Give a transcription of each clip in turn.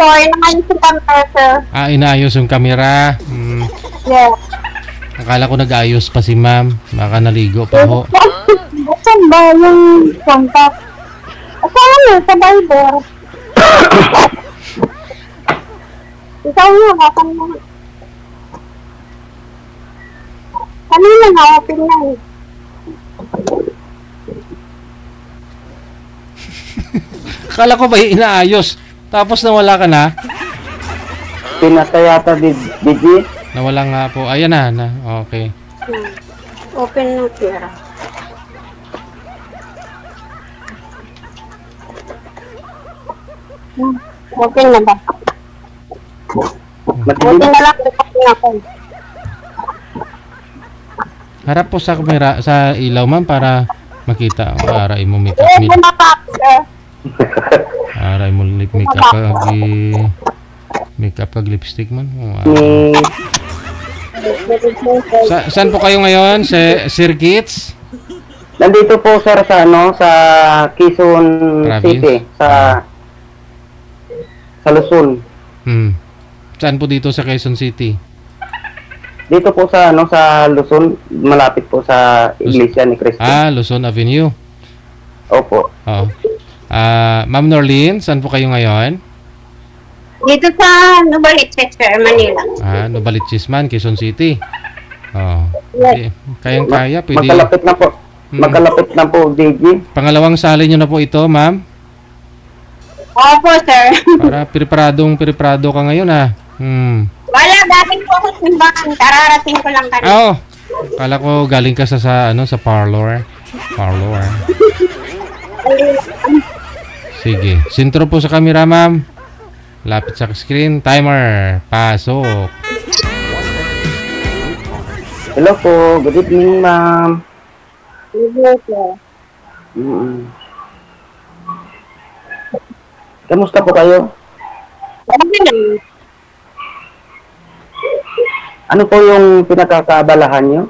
po, inaayos yung camera, sir. Inaayos yung camera. Yes. Akala ko nag-ayos pa si ma'am. Baka naligo pa ho. Saan ba yung contact? Saan yun? Sa Viber. Ikaw yun, akan mo. Kanina na-open na eh. Akala ko ba inaayos? Tapos nawala ka na? Pinatay yata, Digi. Nawala nga po. Ayan na. Okay. Open ng pera. Open na ba? Open na lang. Open ako. Harap po sa camera, sa ilaw ma'am para makita. Aray mo make up. Aray mo make up kag lipstick man. Saan po kayo ngayon? Sa Circuits? Nandito po sir sa sa Quezon City, sa Luzon. Saan po dito sa Quezon City? Dito po sa sa Luzon, malapit po sa Iglesia ni Cristo. Luzon Avenue. Opo. Oo. Ma'am Norlene, saan po kayo ngayon? Dito sa Novaliches, sir, Manila. Novaliches man, Quezon City. Yes. Kayang-kaya, pwede. Magkalapit na po. Magkalapit na po, DJ. Pangalawang sali nyo na po ito, ma'am? Opo, sir. Para preparado ka ngayon, Wala, galing po ako sa simbahan. Kararating ko lang kanina. Kala ko galing ka sa parlor. Sige. Sintro po sa camera, ma'am. Lapit sa screen. Timer. Pasok. Hello po. Good evening, ma'am. Good evening, sir. Kamusta po kayo? Okay lang. Ano po yung pinakakaabalahan nyo?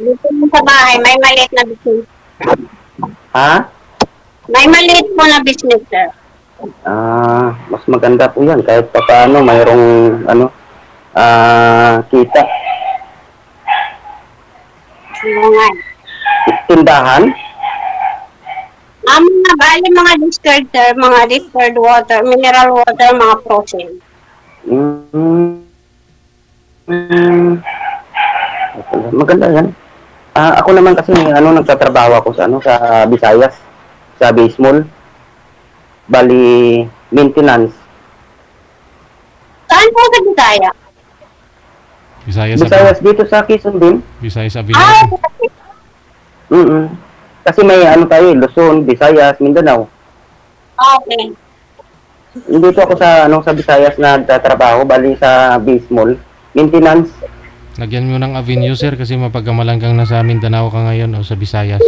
Dito sa bahay, may maliit na business. Ha? May maliit po na business, sir. Mas maganda po yan. Kahit pa paano, mayroong kita. Tindahan? Bali mga distilled, sir. Mga distilled water, mineral water, mga frozen. Maganda yan. Ako naman kasi nagtatrabaho ako sa Visayas, sa base mall. Bali, maintenance. Saan po sa Bisaya? Visayas dito sa Quezon din. Visayas Avenue. Kasi may tayo, Luzon, Visayas, Mindanao. Okay. Dito ako sa Visayas na nagtatrabaho, bali sa base mall. Maintenance. Lagyan mo ng Avenue, sir, kasi mapagkamalang kang nasa Mindanao ka ngayon o sa Visayas.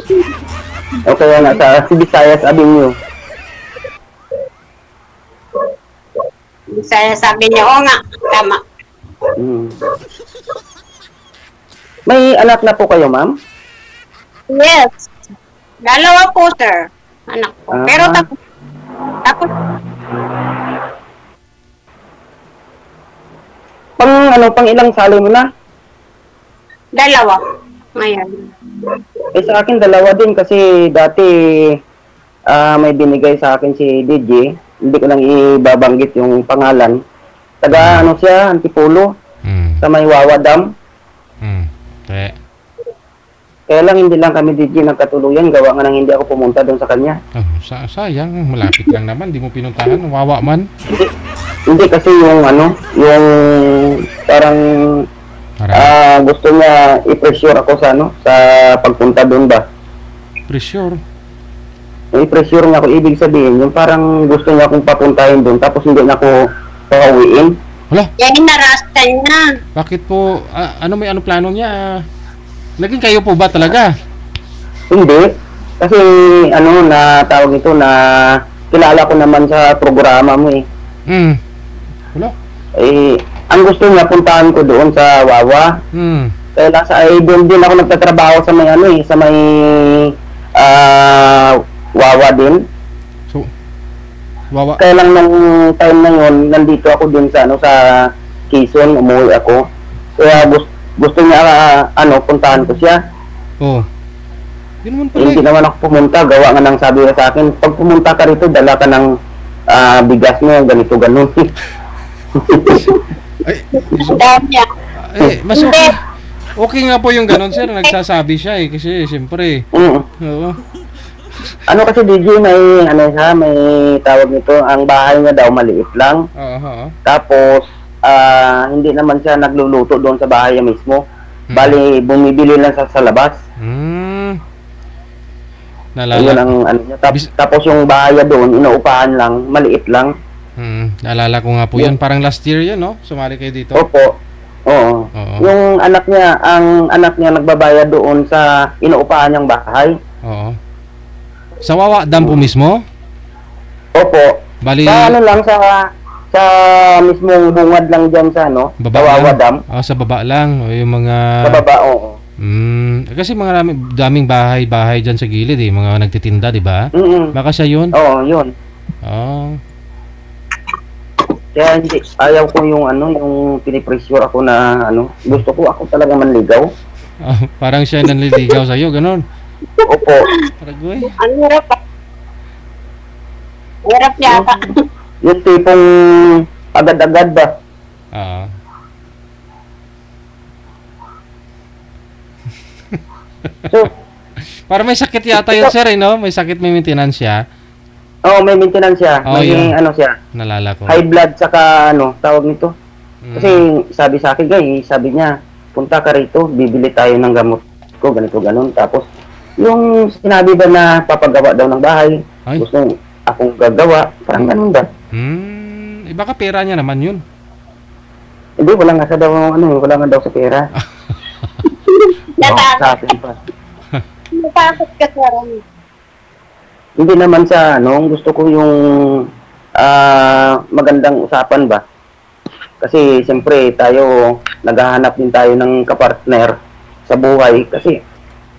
Okay, sa Visayas Avenue. Bisaya sabi niya, oo nga, tama. May anak na po kayo, ma'am? Yes. Dalawa po, sir. Anak po. Pero tapos pang ilang sali mo na? dalawa. Ngayon. Sa akin dalawa din kasi dati may binigay sa akin si DJ. Hindi ko lang ibabanggit yung pangalan. Taga siya, Antipolo. Sa may Wawa Dam. Kaya lang hindi lang kami DJ nagkatuluyan. Gawa nga nang hindi ako pumunta doon sa kanya. Sayang, malapit lang naman. Di mo pinuntahan. Wawa man. Hindi kasi yung yung parang gusto niya i-pressure ako sa sa pagpunta doon ba. Pressure? I-pressure niya ako. Ibig sabihin, yung parang gusto niya akong papuntahin doon tapos hindi na ako pauwiin. Wala? Yan narastan niya. Bakit po? May plano niya? Naging kayo po ba talaga? Hindi. Kasi na tawag ito na kilala ko naman sa programa mo eh. Wala? Ang gusto niya puntahan ko doon sa Wawa. Kaya doon din ako nagtatrabaho sa may sa may Wawa din. Wawa. Kaya lang nung time na yun, nandito ako dun sa, ano, sa Quezon, umuwi ako. Kaya gusto niya, puntahan ko siya. Oh. Yun naman pala. Hindi naman ako pumunta, gawa nga nang sabi niya sa akin, pag pumunta ka rito, dala ka ng bigas mo, ganito, ganun. Ay, Dami niya. mas okay. Okay nga po yung ganun, sir. Nagsasabi siya eh. Kasi, siyempre. Oo. Ano kasi DJ, may tawag nito, ang bahay niya daw maliit lang. Oo. Tapos, hindi naman siya nagluluto doon sa bahay niya mismo. Bali, bumibili lang sa labas. Yun Naalala. ang ano niya. Tapos yung bahay niya doon, inuupahan lang, maliit lang. Naalala ko nga po yun. Parang last year yun, no? Sumali kayo dito. Opo. Oo. Yung anak niya, nagbabayad doon sa inuupahan niyang bahay. Oo. Sa Wawa Dam po mismo? Opo. Bali, Sa ano lang, sa mismong bungad lang dyan sa ano, baba sa Wawa lang? Dam. Sa baba lang. O yung mga... Sa baba, oo. Kasi mga daming bahay dyan sa gilid eh. Mga nagtitinda, di ba? Baka siya yun? Oo, yun. Kaya hindi, ayaw ko yung yung pinipressure ako na gusto ko ako talaga manligaw. Parang siya nanliligaw sa'yo, ganun. Opo. Paragoy. Ang hirap pa. Hirap yata. Yung tipong agad-agad ba? So, para may sakit yata yun, sir, eh, no? May sakit, may maintenance siya. Oo, may maintenance siya. May yun. siya. Nalala ko. High blood saka tawag nito. Kasi sabi sa akin, sabi niya, punta ka rito, bibili tayo ng gamot ko, ganito, ganun. Tapos, yung sinabi ba na papagawa daw ng bahay, gusto akong gagawa, parang ganun ba? Baka pera niya naman yun. Hindi, wala nga daw sa pera. Sa akin pa. Natakot ka sa rin. Hindi naman sa gusto ko yung magandang usapan ba? Kasi siyempre tayo, naghahanap din tayo ng kapartner sa buhay kasi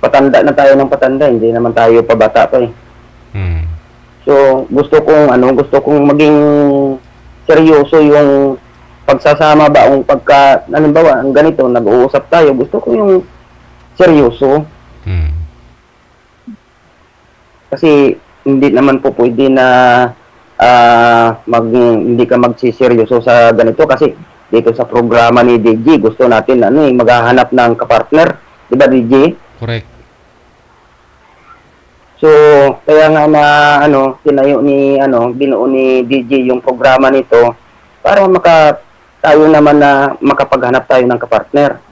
patanda na tayo ng patanda, hindi naman tayo pabata pa eh. So, gusto kong maging seryoso yung pagsasama ba, ang halimbawa, ang ganito, nag-uusap tayo, gusto ko yung seryoso. Kasi hindi naman po pwede na hindi ka magsiseryoso sa ganito kasi dito sa programa ni DJ gusto natin maghahanap ng kapartner, di ba DJ? Correct. So kaya nga tinayo binuo ni DJ yung programa nito para tayo naman na makapaghanap tayo ng kapartner.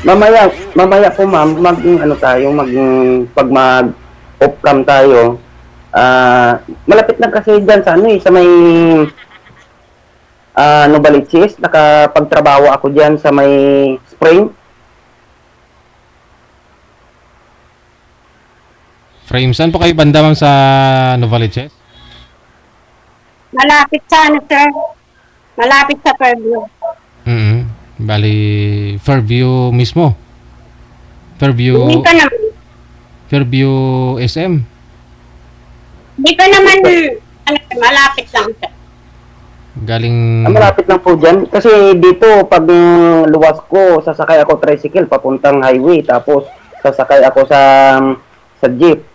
Mamaya po ma'am, pag mag-off cam tayo, malapit na kasi dyan sa may Novaliches, nakapagtrabaho ako dyan sa may Spring. Frame, saan po kayo banda ma'am sa Novaliches? Malapit sa sir. Malapit sa Fairview. Bali, Fairview mismo. Fairview SM. Hindi ka naman, malapit lang sir. Galing... malapit lang po dyan. Kasi dito, pag luwas ko, sasakay ako tricycle papuntang highway. Tapos, sasakay ako sa jeep.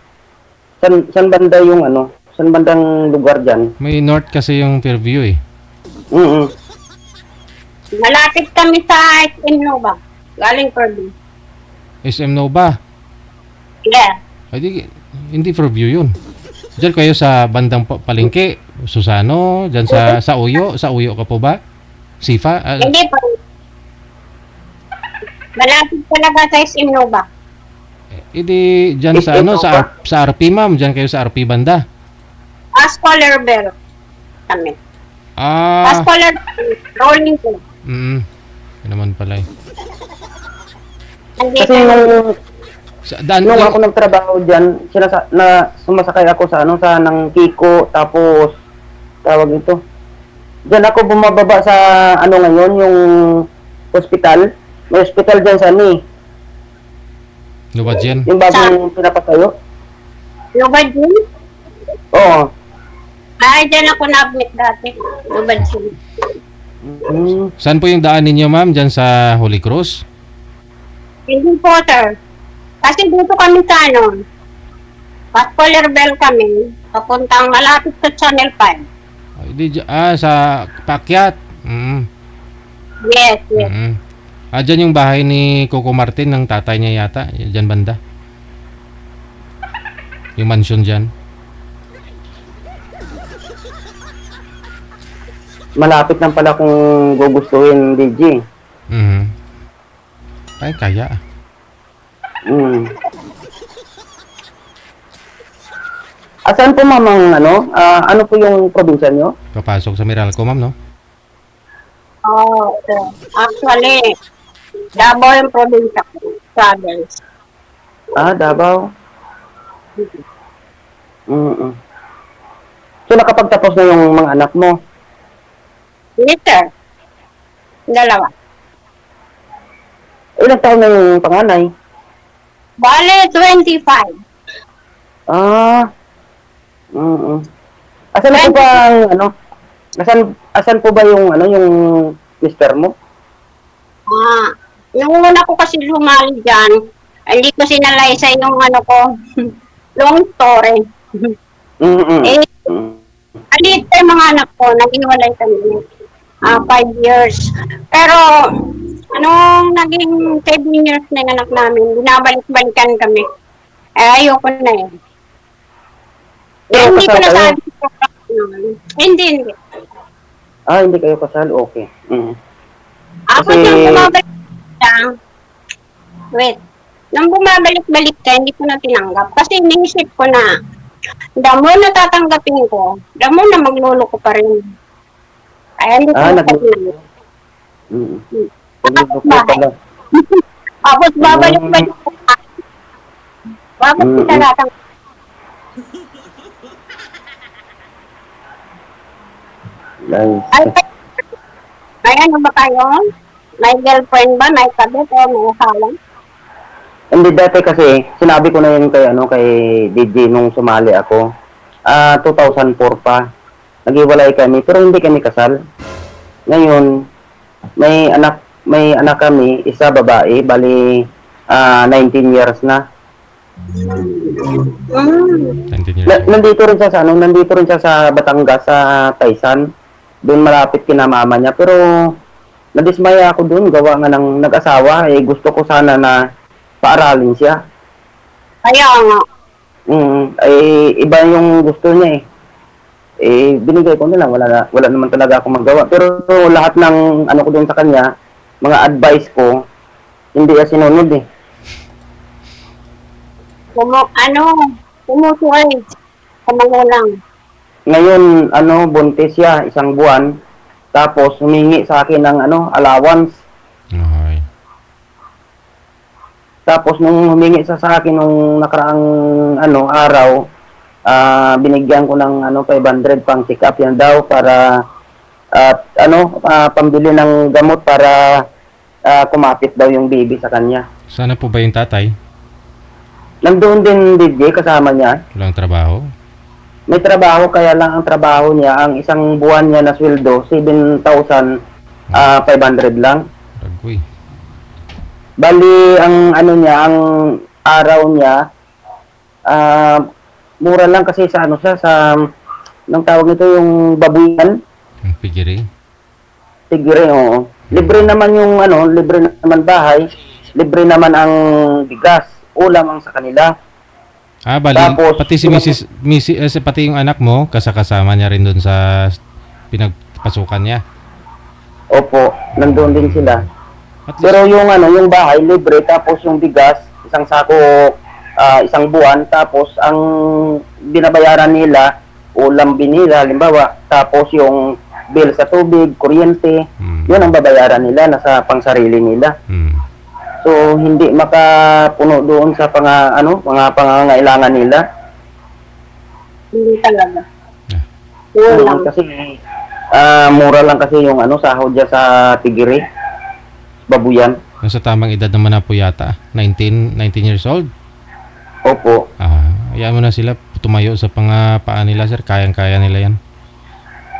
San banda yung San bandang lugar dyan? May north kasi yung Fairview eh. Malapit kami sa SM Nova. Galing Fairview. SM Nova? Yeah. Ay, hindi Fairview yun. Diyan kayo sa bandang Palengke, Susano, diyan sa Uyo. Sa Uyo ka po ba? Sifa? Hindi po. Malapit talaga sa SM Nova. Hindi diyan sa RP ma'am, diyan kayo sa RP banda. Scholar Bell kami. Scholar rolling po. Yun naman pala eh. Kasi nung ako nagtrabaho dyan, sumasakay ako sa ng Kiko, tapos tawag ito. Diyan ako bumababa sa ngayon, yung hospital. May hospital dyan sa ni. Lubad yan. Yung bagong pinapatayo. Lubad yun? Oo. Ay, dyan ako na-admit dati. Lubad yun. Saan po yung daan ninyo, ma'am? Diyan sa Holy Cross? Hindi po, sir. Kasi dito kami sa ano, Pascual Bell kami, papuntang malapit sa Channel 5. Sa Pakyat. Yes, yes. Dyan yung bahay ni Coco Martin ng tatay niya yata. Dyan banda. Yung mansion dyan. Malapit lang pala kung gugustuhin, DJ. Ay, kaya. Asan po mamang ano po yung probinsya nyo? Papasok sa Meralco, ma'am, no? Oh, sir. Actually, Davao yung probinsya ko. Province. Davao. So, nakapagtapos na yung mga anak mo? Yes, sir. Dalawa. Ilang taon na yung panganay? Bale, 25. Asan na po ba asan po ba yung yung mister mo? Nung una ko kasi lumali dyan, hindi ko sinalaysay yung ko, long story. Alit yung mga anak ko, nag-iwalay kami. 5 years. Pero, anong naging 7 years na yung anak namin, binabalik-balikan kami. Ayoko na yun. Hindi ko nasabi. Hindi. Hindi kayo kasal? Okay. Ako nung bumabalik-balik ka, hindi ko na tinanggap. Kasi iniisip ko na, damo na tatanggapin ko, damo na maglolo ko pa rin. Kaya hindi ko na tinanggap. Tapos babalik-balik ko. Bakit kita natanggap? Nice. May ano ba kayo? May girlfriend ba? May kabit o may asawa? Hindi, dati kasi, sinabi ko na yun kay DJ nung sumali ako. 2004 pa. Naghiwalay kami, pero hindi kami kasal. Ngayon, may anak kami, isa babae, bali 19 years na. Nandito rin siya sa Batangas, sa Taysan. Doon malapit kina mama niya, pero nadismaya ako doon, gawa nga ng nag-asawa, gusto ko sana na paaralin siya. Kaya nga. Iba yung gusto niya binigay ko na lang, wala naman talaga ako magawa. Pero lahat ng ko doon sa kanya, mga advice ko, hindi siya sinunod Kumusuhay. Kamangulang. Ngayon, buntis siya, 1 buwan. Tapos, humingi sa akin ng, allowance. Okay. Tapos, nung humingi sa akin nung nakaraang, araw, binigyan ko ng, 500 pang check up yan daw para, pambili ng gamot para kumapit daw yung baby sa kanya. Sana po ba yung tatay? Nandoon din, DJ, kasama niya. Walang trabaho? May trabaho, kaya lang ang trabaho niya, ang 1 buwan niya na sweldo, 7,500 lang. Ragoy. Bali, ang ang araw niya, mura lang kasi sa nang tawag nito yung babuyan. Pigiri? Pigiri, oo. Libre naman libre naman bahay, libre naman ang bigas, ulam ang sa kanila. Bali, tapos, pati pati yung anak mo, kasama niya rin doon sa pinagpasukan niya. Opo, nandoon din sila. Pero yung bahay libre, tapos yung bigas, 1 sako, 1 buwan, tapos ang binabayaran nila, ulam binila, halimbawa, tapos yung bill sa tubig, kuryente, yun ang babayaran nila, nasa pangsarili nila. So, hindi makapuno doon sa mga pangangailangan nila. Hindi talaga. Kasi, mura lang kasi yung sahod dyan sa Tigiri, babuyan. Nasa tamang edad naman na po yata. 19 years old. Opo. Hayaan mo na sila tumayo sa paa nila, sir. Kayang-kaya nila yan.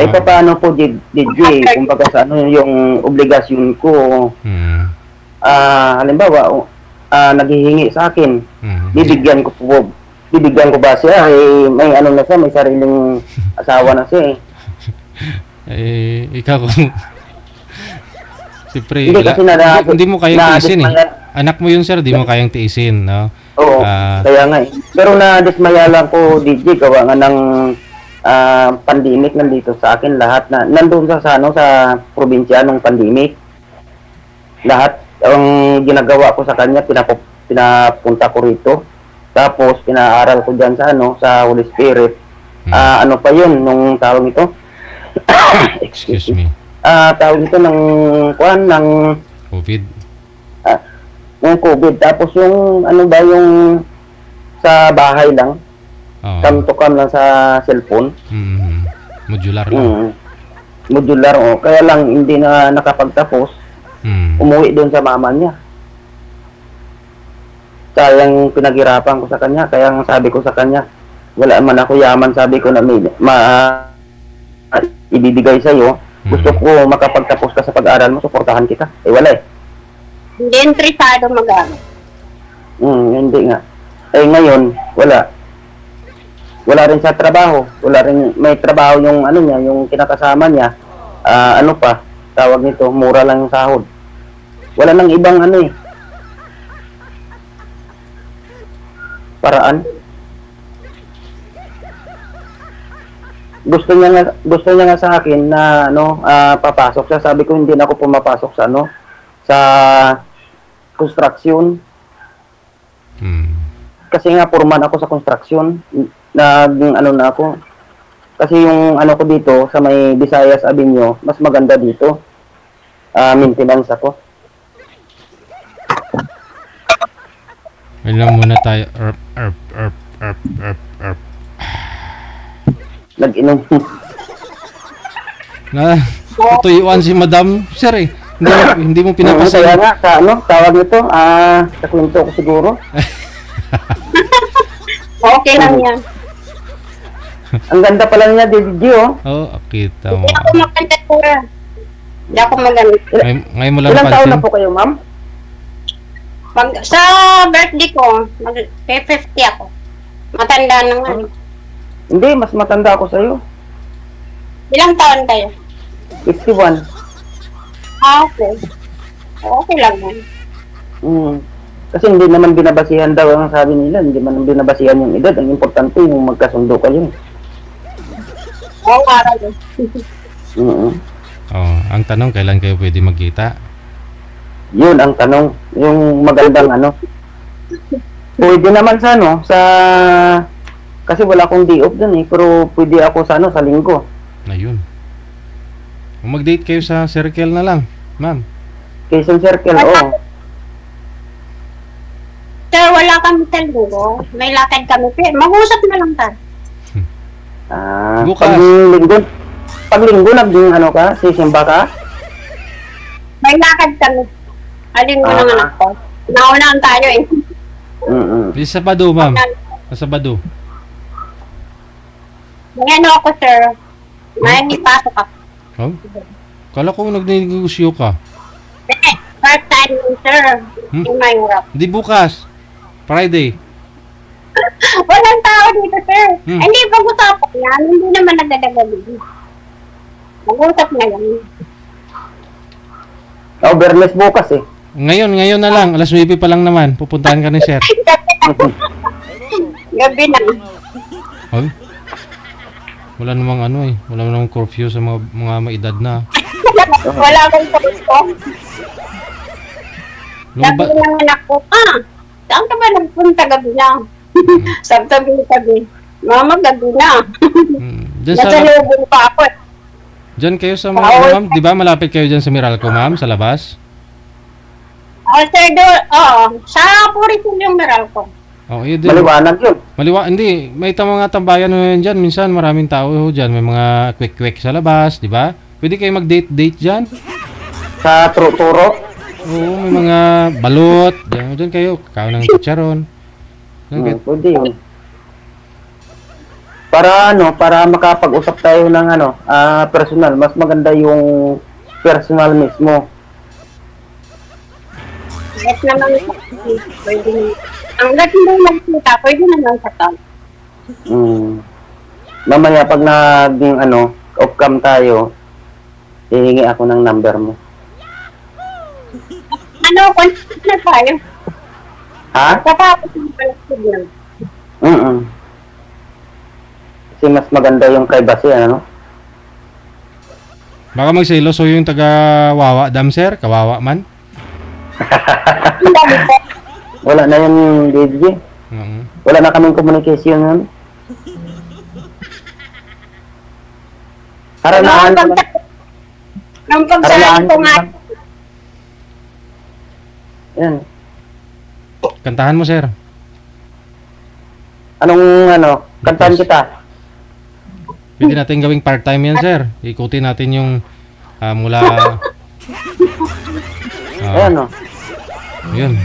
Ay, paano po, DJ? Kumbaga sa ano yung obligasyon ko. Halimbawa, naghihingi sa akin. Bibigyan ko ba siya? May ano na siya, may sariling asawa na siya ikaw kung siyempre, hindi mo kayang tiisin Anak mo yun, sir, di mo kayang tiisin, no? Oo, kaya nga Pero nadismaya lang ko, DJ, gawa nga ng pandemic nandito sa akin lahat na nandun sa probinsya nung pandemic. Lahat ang ginagawa ko sa kanya, pinapunta ko rito. Tapos pinaaral ko diyan sa Holy Spirit. Ano pa 'yun nung tawag ito? Excuse me. Tawag ito ng COVID. Yung COVID. Tapos yung yung sa bahay lang. Come to come lang sa cellphone. Modular lang. Modular, kaya lang hindi na nakapagtapos. Umuwi doon sa mama niya. Sayang pinaghirapan ko sa kanya, kaya sabi ko sa kanya, wala man ako yaman, sabi ko na ibibigay sa iyo. Gusto ko makapagtapos ka sa pag-aaral mo, suportahan kita. Wala Hindi interesado mag-aaral. Hindi nga. Ngayon, wala. Wala rin sa trabaho. Wala rin, may trabaho yung yung kinakasama niya. Tawag nito, mura lang yung sahod. Wala nang ibang paraan. Gusto niya nga sa akin na papasok siya. Sabi ko hindi na ako pumapasok sa sa construction. Kasi nga foreman ako sa construction. Na ako. Kasi yung ko dito sa may Visayas Avenue, mas maganda dito. Maintenance ako. Ilan muna tayo. Nag-inom. Tutuyuan si Madam, sir Hindi mo pinapasin. Kaya nga, tawag nito, sa kwento ko siguro. Okay lang yan. Ang ganda pala niya, DJ, kita mo. Hindi ako maganda, sir. Hindi ako maganda. Ngayon mo lang Ilang taon napansin? na po kayo, ma'am? Sa birthday ko, 50 ako. Matanda na nga. Hindi, mas matanda ako sa'yo. Ilang taon kayo? 51. Okay. Okay lang yan. Kasi hindi naman binabasihan daw ang sabi nila. Hindi man binabasihan yung edad. Ang importante yung magkasundo kayo. Oo, araw yun. Ang tanong, kailan kayo pwede magkita? Yun ang tanong. Yung magandang Pwede naman sa kasi wala akong day off dun pero pwede ako sa sa linggo. Ayun. Kung mag-date kayo sa circle na lang, ma'am. Quezon Circle, Sir, wala kami sa linggo. May lakad kami. Mag-usap na lang tayo. Bukas. Pag linggo, ka? Sisimba ka? May lakad kami. Alin mo ng anak ko. Naunaan tayo Di Sabado, ma'am. Sa Sabado. May ako, sir. May pasok ako. Kala ko nagnegosyo ka. First time, sir. Yung mahirap. Di bukas. Friday. Walang tao dito, sir. Hindi, pag-usapan yan. Hindi naman nagdadagabi. Mag-usap na yan. Bernes bukas Ngayon na lang. Alas 9 pa lang naman. Pupuntahan ka ni sir. Gabi na. Wala namang wala namang curfew sa mga maedad na. Wala akong pagko. Sabi ng anak ko, saan ka ba nagpunta gabi na? Sabi. Mama, gabi na. Nasa lubong pa ako. Diyan kayo sa ma'am? Di ba malapit kayo dyan sa Meralco, ma'am? Sa labas? Sir, sa Purisul yung Meralco. Maliwanag yun. Hindi. May mga tambayan na dyan. Minsan maraming tao dyan. May mga quick sa labas, di ba? Pwede kayo mag-date dyan? Sa Turo? Oo, may mga balot. Diyan kayo, kakaon ng chicharon. Pwede yun. Para para makapag-usap tayo ng personal. Mas maganda yung personal mismo. Kahit naman pwede naman. Ang gating mo magkita, pwede naman sa tao. Mamaya pag naging off-cam tayo, hihingi ako ng number mo. Contact na tayo. Ha? Tapos yung palagpig lang. Kasi mas maganda yung privacy, Baka magselos o yung taga-wawa dam, sir? Kawawa man? Ang dami po. Wala na yung DJ. Wala na kaming communication nun. Haranahan ko lang. Ang pagsalan ko nga. Yan. Kantahan mo, sir. Anong kantahan kita? Pwede natin gawing part-time yan, sir. Ikutin natin yung mula... Ayan, Yun,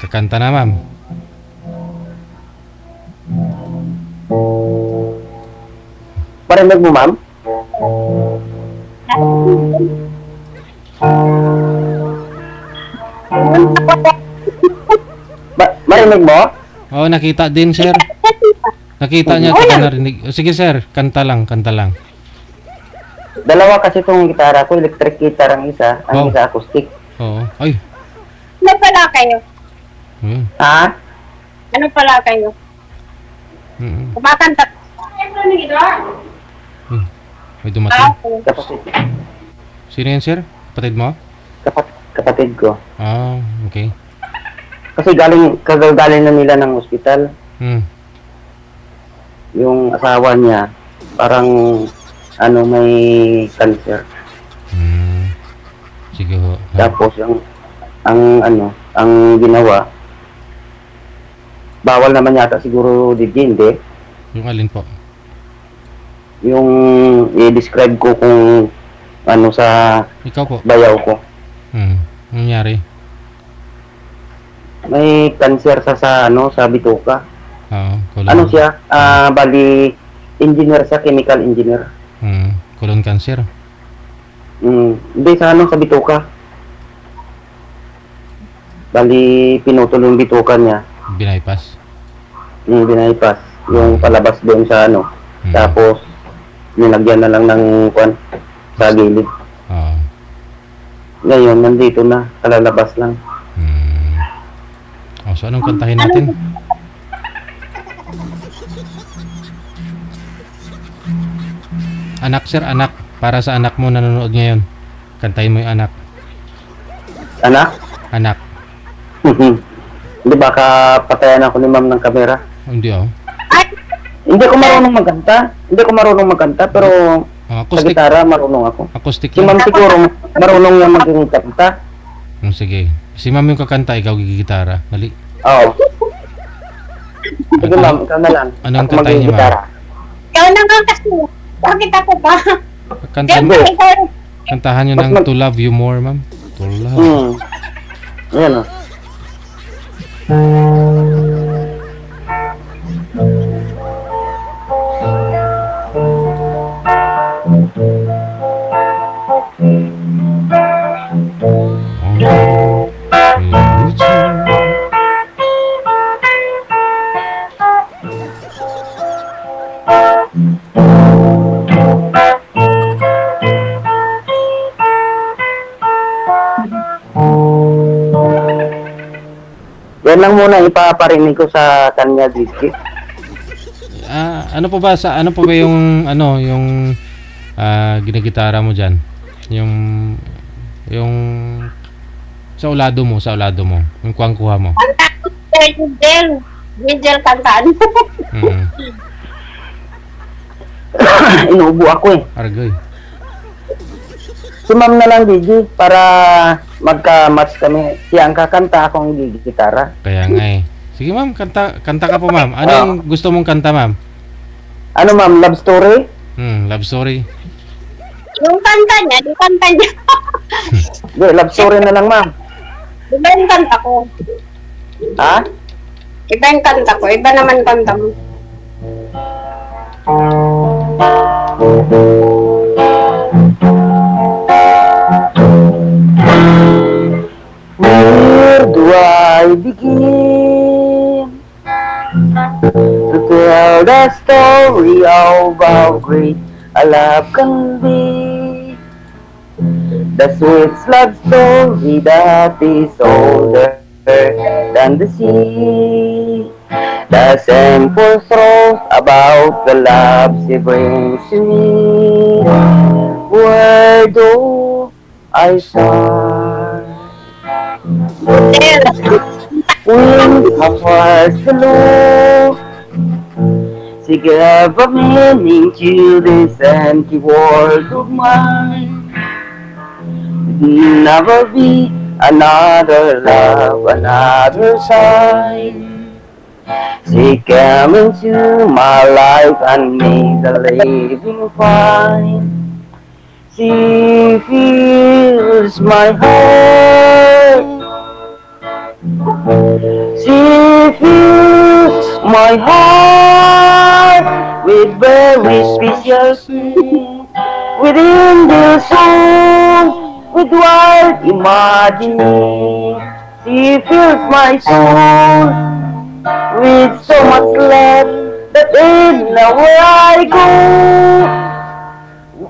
kakanta na, ma'am. Parinig mo, ma'am? Marinig mo? Oo, nakita din, sir. Nakita niya, taga narinig. Sige, sir, kanta lang. Dalawa kasi itong gitara ko, electric guitar ang isa, ang isa acoustic. Oo. Ay. Ano pala kayo? Ha? Ano pala kayo? Kumakanta. May dumating. Kapatid. Sino yan, sir? Kapatid mo? Kapatid ko. Okay. Kasi kagagaling na nila ng ospital. Yung asawa niya, parang may cancer. Sige ho. Tapos ang ginawa, bawal naman yata siguro hindi. Yung alin po? Yung i-describe ko kung sa Ikaw po? bayaw ko. Nangyari? May cancer sa bituka. Colon. Siya? Bali, engineer siya, chemical engineer. Colon cancer? Hindi, sa bituka. Bali, pinutol yung bituka niya. Binaypas? Binaypas. Yung palabas doon sa Tapos, nilagyan na lang ng sa gilid. Ngayon, nandito na. Kalalabas lang. So, anong kantahin natin? Anak, sir, anak. Para sa anak mo nanonood ngayon. Kantahin mo yung anak. Anak? Anak. Hindi, baka patayan ako ni ma'am ng kamera. Hindi, Hindi ko marunong magkanta, pero sa acoustic. gitara marunong ako. Acoustic Si ma'am lang. siguro marunong niya magkanta. Sige. Si ma'am yung kakanta, ikaw gigitara. Dali. Oo. Sige ma'am, ikaw na lang. Anong Ako kantahin niyo, ma'am? magigitara. Ikaw naman kasi. Bakit ako pa? Kantahan, Siyempre, ikaw. kantahan nyo ng To Love You More, ma'am. To Love. Ayan Yan lang muna ipaparinig ko sa kanya, DJ. Ano pa ba yung ginagitara mo diyan? Yung sa ulado mo, yung kuha mo. Angel kantaan. Inuubo ako Argoy. Si ma'am na lang, DJ, para magka-match kami. Siya ang kakanta, akong gigitara. Kaya nga Sige ma'am, kanta ka po ma'am. Ano yung gusto mong kanta ma'am? Ano ma'am, love story? Love story. Yung kanta niya, Hindi, love story na lang ma'am. Iba yung kanta ko. Ha? Iba yung kanta ko. Iba naman kanta mo. Where do I begin to tell the story of how great a love can be? The sweet love story that is older than the sea. The simple truth about the love she brings to me. Where do I start? When her heart below, she gave a meaning to this empty world of mine. Never be another love, another sign. She came into my life and made the living fine. She fills my heart. She fills my heart with very special things within the soul, with wild imagining. She fills my soul with so much love that anywhere I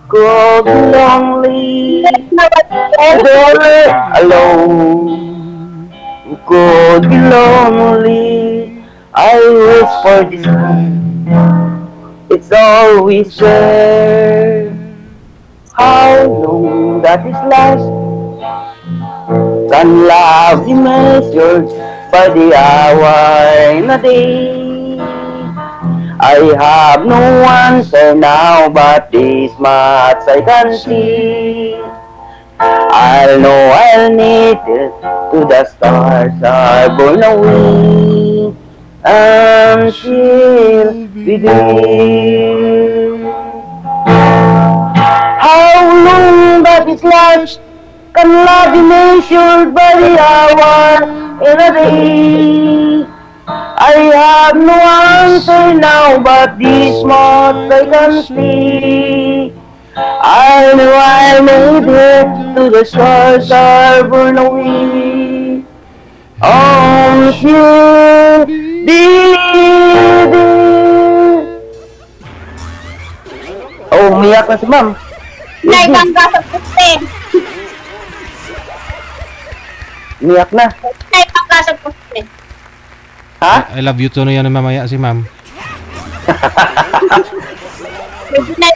go be lonely, there alone. Go be lonely. I wish for this time. It's always there. How long that is last can love be measured by the hour in a day. I have no answer now, but this much I can see. I'll know I'll need it to the stars are born away until we do. How long that is last can love be measured by the hour in a day. I have no answer now, but this much I can see. I know I made it to the stars are born away until the Oh, umiyak na si ma'am. Naibangga sa puste. Umiyak na. Naibangga sa puste. Ha? I love you to na yan mamaya si ma'am. Medyo na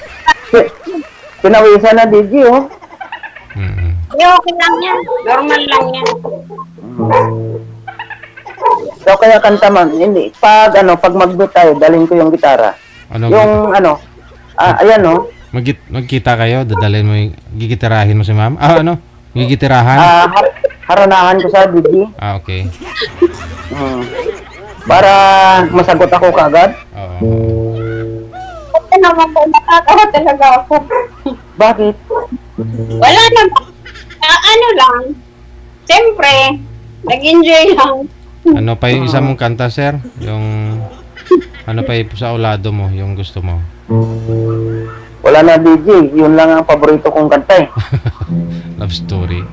Pinawisan na, DJ, oh. okay lang yan. Normal lang yan. So, kaya kanta, ma'am. Hindi. Pag mag-boot tayo, dalhin ko yung gitara. Ano? Yung, ayan, oh. Magkita kayo, dadalhin mo yung gigitirahin mo si ma'am. Gigitirahan? Haranahan ko sa DJ. Okay. Para masagot ako kagad. Oo. Kasi naman po, nakakawa talaga ako. Bakit? Wala naman. Ano lang. Siyempre, nag-enjoy lang. Ano pa yung isa mong kanta, sir? Yung ano pa yung sa ulado mo, yung gusto mo? Wala na, DJ. Yun lang ang paborito kong kanta, eh. Love story.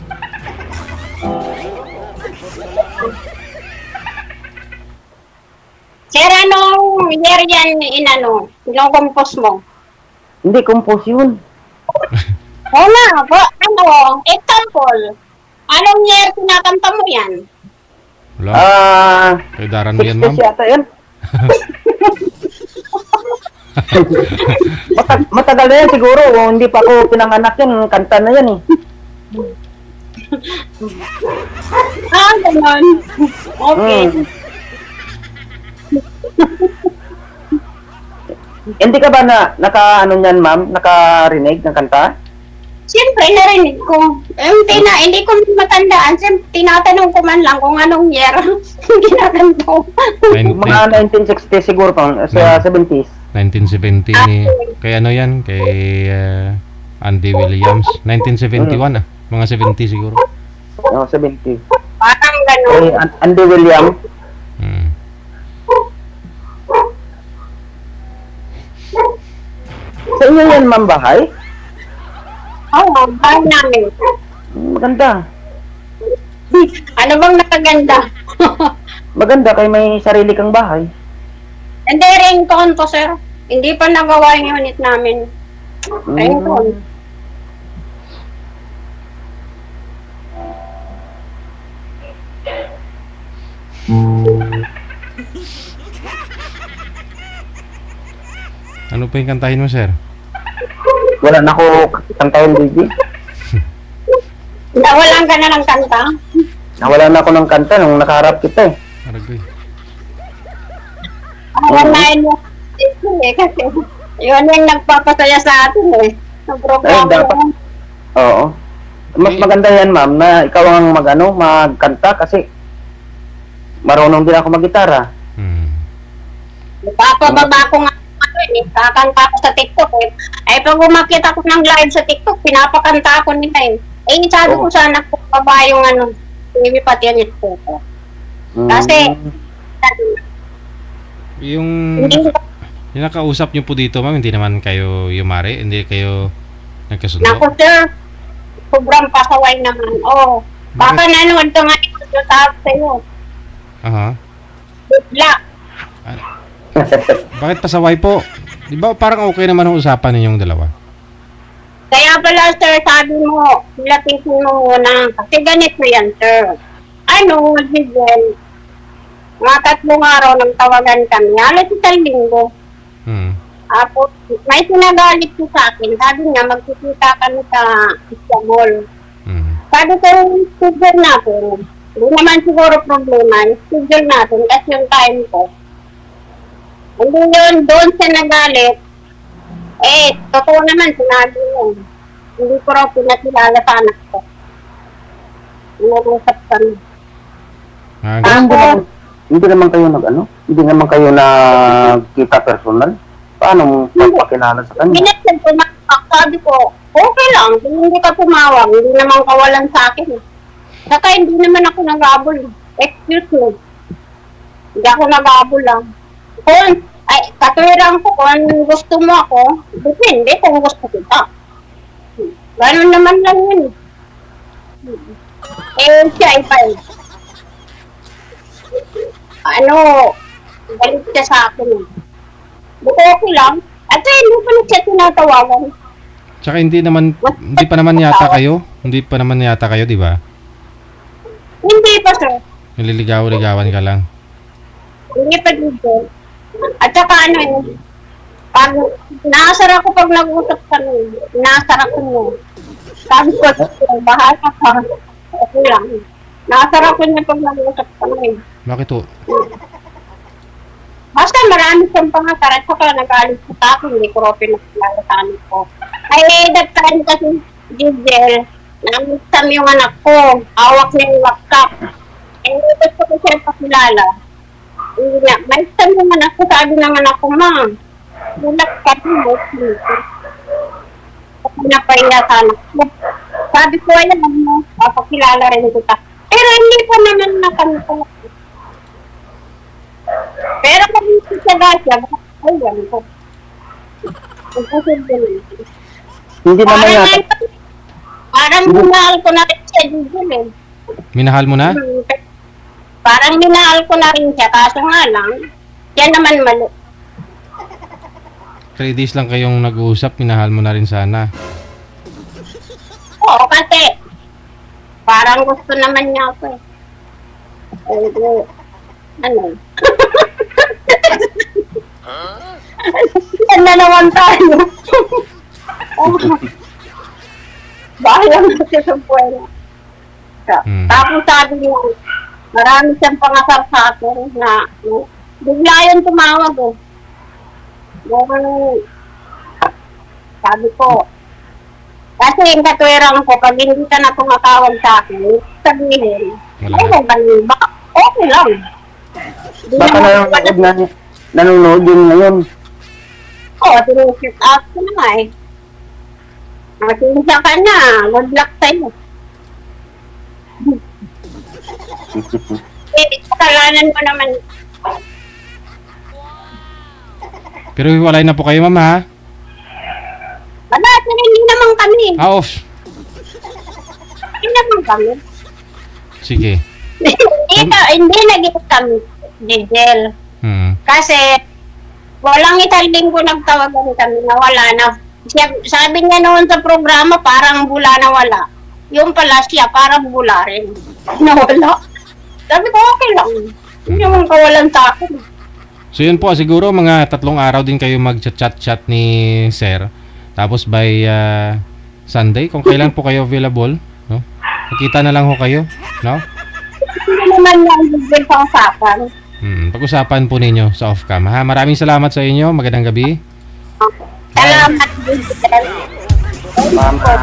Sir, anong year yan yung compose mo? Hindi, compose yun. Wala, example. Anong year kinakanta mo yan? Wala. Kay daran mo yan, ma'am. 60s yata yan. Matagal na yan siguro. Hindi pa ako pinanganak yan. Kanta na yan, eh. Ganun. Okay. Hindi ka ba niyan, ma'am? Nakarinig ng kanta? Siyempre, narinig ko. Hindi ko matandaan. Siyempre, tinatanong ko man lang kung anong year kinakanta ko. Mga 1960 siguro pa, sa 70s. 1970 ni kay ano yan, kay Andy Williams. 1971 mga 70 siguro. Oh, 70. Parang gano'n. Andy William. Hmm. Sa inyo yan, ma'am, bahay? Oo, bahay namin. Maganda. Ano bang nakaganda? Maganda kay may sarili kang bahay. Hindi, ringtone to, sir. Hindi pa nagawa yung unit namin. Ringtone. Ano pa yung kantahin mo, sir? Wala na ako kantahin, DJ. Nawalan ka na ng kanta? Nawala na ako ng kanta nung nakaharap kita eh. Aragoy. Wala yun kasi yun yung nagpapasaya sa atin eh. Ang programa. Dapat. Oo. Mas maganda yan, ma'am, na ikaw ang magkanta kasi marunong din ako mag-gitara. Papababa ko nga kakanta ako sa TikTok eh. Ay pag umakit ako ng live sa TikTok, pinapakanta ako nila eh. Eh, sabi ko sana kung baba yung TV pati yan ito. Kasi, yung nakausap nyo po dito, ma'am, hindi naman kayo yumari? Hindi kayo nagkasundo? naku sir, sobrang pasaway naman. Oh, baka nanood ka nga ito sa sa'yo. Aha. Bigla. Bakit pasaway po? Di ba parang okay naman ang usapan ninyong dalawa? Kaya pala sir, sabi mo, lapitin mo muna. Kasi ganito yan sir. Digel, mga 3 araw nang tawagan kami. Halos 1 linggo. Tapos, may sinagalit ko sa akin. Sabi niya, magkikita kami sa Istanbul. Sabi ko, schedule natin. Hindi naman siguro problema. Schedule natin kasi yung time ko. Hindi yun, doon siya nagalit. Eh, totoo naman, sinabi yun. Hindi ko raw pinakilala sa anak ko. Inurusap kami. Hindi naman kayo hindi naman kayo nagkita personal? Paano mo magpakilala sa kanya? Minsan ko sabi ko, okay lang, hindi ka tumawag, hindi naman kawalan sa akin. Saka hindi naman ako nag-abol. Excuse me. Hindi ako nag-abol lang. Katuwiran ko kung gusto mo ako, depende kung gusto kita. Ganun naman lang yun. Eh, siya galit siya sa akin. Buto okay lang. At hindi pa na siya tinatawagan. Tsaka hindi pa naman yata kayo, di ba? Hindi pa, sir. Nililigaw-ligawan ka lang. Hindi pa dito. At saka pag naasar ako pag nag-usap kami, naasar ako mo. Sabi ko, bahala ka. Okay lang. Naasar ako niya pag nag-usap kami. Bakit to? Basta marami siyang pangasar at saka nag-alis ko sa akin, hindi ko rin pinakilala sa anak ko. Ay, that time kasi, Giselle, namitam yung anak ko, hawak niya yung laptop. Eh, gusto ko siya pakilala. Hindi na, may isang yung anak ko, sabi ng anak ko, ma, bulak ka mo, napahiya sa anak ko. Sabi ko, ayan, papakilala rin kita. Pero hindi pa naman nakanto. Pero kung siya gasya, ayan ko. Hindi naman yata. Parang minahal ko na rin siya dito eh. Minahal mo na? Parang minahal ko na rin siya, kaso nga lang, yan naman mali. 3 days lang kayong nag-uusap, minahal mo na rin sana. Oo, kasi parang gusto naman niya ako eh. Yan na naman tayo. Bahala kasi sa buwan. Tapos sabi niya, marami siyang pangasar sa akin na bigla yun tumawag eh. Sabi ko, kasi yung katwiran ko, pag hindi ka na tumatawag sa akin, sabihin, okay lang. Baka nanonood din ngayon. Oo, sinushoot out ko na nga eh. Nasinsya ka na, good luck sa'yo. Kasalanan mo naman. Pero hiwalay na po kayo, ma'am, ha? Wala, hindi naman kami. Off. Hindi naman kami. Sige. Hindi naging kami, Didel. Kasi, walang isang linggo nagtawagan kami na wala na. Sabi niya noon sa programa, parang bula na wala. Yung pala siya, parang bula rin. Nawala. Sabi ko, okay lang. Hindi naman kawalan sa akin. So yun po, siguro mga 3 araw din kayo mag-chat-chat ni Sir. Tapos by Sunday, kung kailan po kayo available, no? Nakita na lang ho kayo, no? Hindi naman yung sa usapan. Pag-usapan po ninyo sa off-cam, ha? Maraming salamat sa inyo. Magandang gabi. Salamat, Didel. Mama.